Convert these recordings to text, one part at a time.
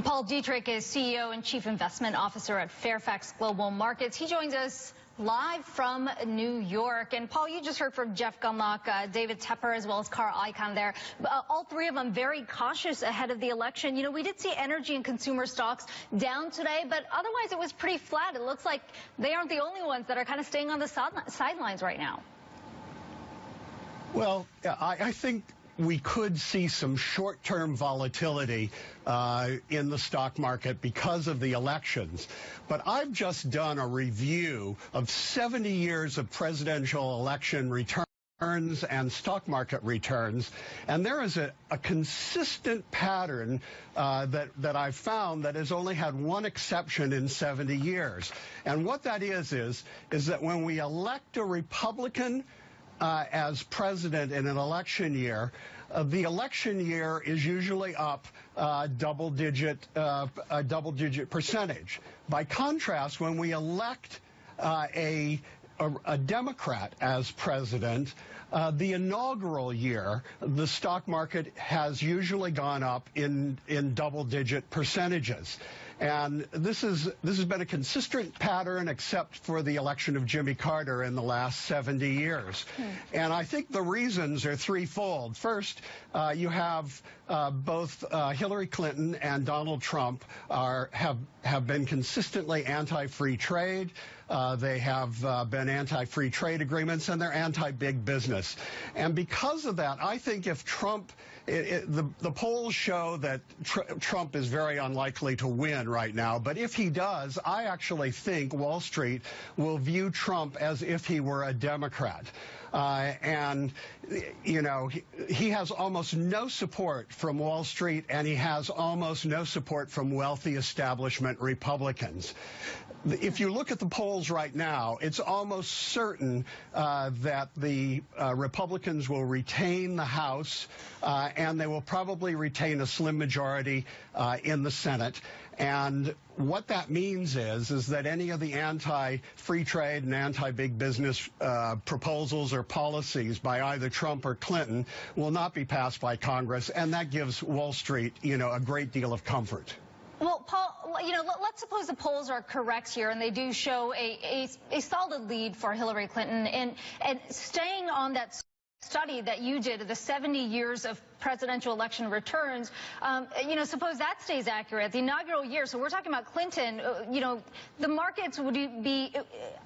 Paul Dietrich is CEO and Chief Investment Officer at Fairfax Global Markets. He joins us live from New York. And Paul, you just heard from Jeff Gundlach, David Tepper, as well as Carl Icahn there. All three of them very cautious ahead of the election. You know, we did see energy and consumer stocks down today, but otherwise it was pretty flat. It looks like they aren't the only ones that are kind of staying on the sidelines right now. Well, I think we could see some short-term volatility in the stock market because of the elections. But I've just done a review of 70 years of presidential election returns and stock market returns, and there is a consistent pattern that I've found that has only had one exception in 70 years. And what that is that when we elect a Republican as president in an election year, the election year is usually up a double-digit percentage. By contrast, when we elect a Democrat as president, the inaugural year, the stock market has usually gone up in double-digit percentages. And this has been a consistent pattern except for the election of Jimmy Carter in the last 70 years. And I think the reasons are threefold. First, you have both Hillary Clinton and Donald Trump have been consistently anti-free trade. They have been anti-free trade agreements, and they're anti-big business. And because of that, I think if Trump, the polls show that Trump is very unlikely to win right now. But if he does, I actually think Wall Street will view Trump as if he were a Democrat. And, you know, he has almost no support from Wall Street, and he has almost no support from wealthy establishment Republicans. If you look at the polls right now, it's almost certain that the Republicans will retain the House, and they will probably retain a slim majority in the Senate. And what that means is that any of the anti-free trade and anti-big business proposals or policies by either Trump or Clinton will not be passed by Congress, and that gives Wall Street, you know, a great deal of comfort. Well, Paul, you know, let's suppose the polls are correct here and they do show a solid lead for Hillary Clinton. And staying on that study that you did of the 70 years of presidential election returns, you know, suppose that stays accurate, the inaugural year. So we're talking about Clinton, you know, the markets would be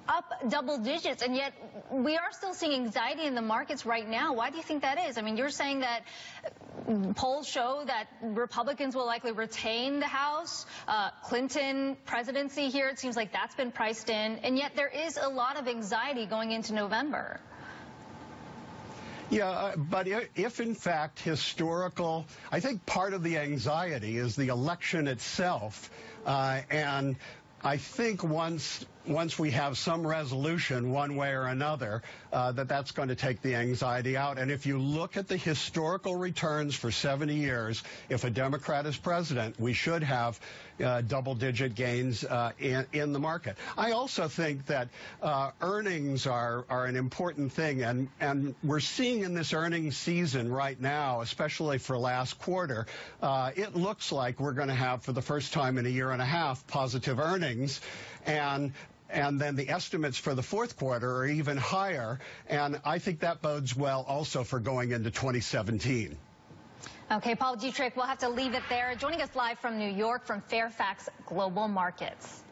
up double digits, and yet we are still seeing anxiety in the markets right now. Why do you think that is? I mean, you're saying that polls show that Republicans will likely retain the House. Clinton presidency here, it seems like that's been priced in, and yet there is a lot of anxiety going into November. Yeah, but if in fact I think part of the anxiety is the election itself, and I think once we have some resolution one way or another, that's going to take the anxiety out. And if you look at the historical returns for 70 years, if a Democrat is president, we should have double-digit gains in the market. I also think that earnings are an important thing, and we're seeing in this earnings season right now, especially for last quarter, it looks like we're going to have, for the first time in a year and a half, positive earnings. And then the estimates for the fourth quarter are even higher, and I think that bodes well also for going into 2017. Okay, Paul Dietrich, we'll have to leave it there. Joining us live from New York from Fairfax Global Markets.